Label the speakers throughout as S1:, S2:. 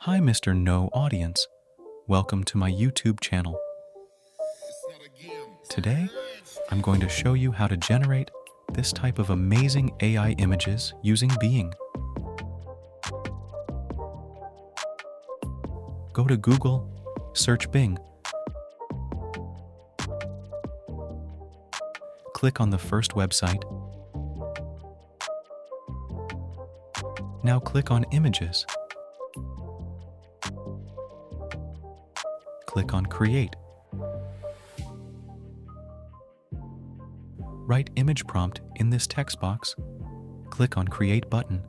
S1: Hi, Mr. No Audience. Welcome to my YouTube channel. Today, I'm going to show you how to generate this type of amazing AI images using Bing. Go to Google, search Bing. Click on the first website. Now click on Images. Click on Create. Write image prompt in this text box. Click on Create button.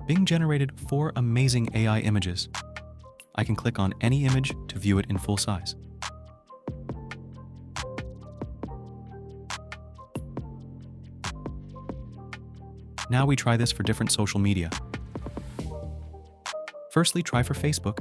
S1: Bing generated 4 amazing AI images. I can click on any image to view it in full size. Now we try this for different social media. Firstly, try for Facebook.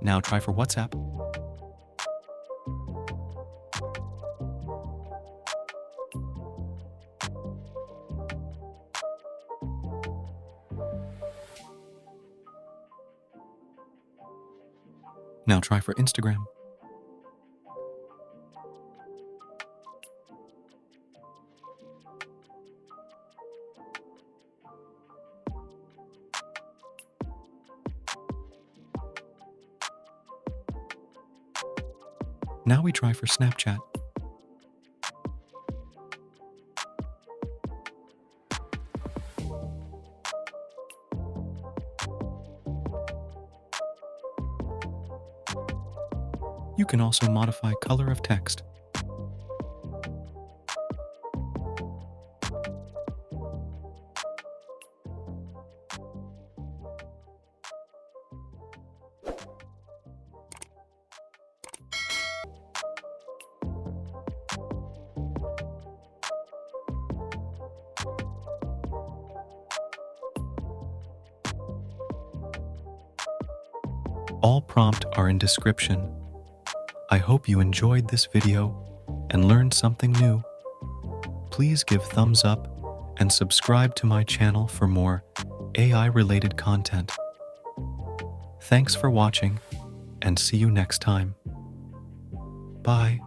S1: Now try for WhatsApp. Now try for Instagram. Now we try for Snapchat. You can also modify color of text. All prompts are in description. I hope you enjoyed this video and learned something new. Please give thumbs up and subscribe to my channel for more AI-related content. Thanks for watching and see you next time. Bye.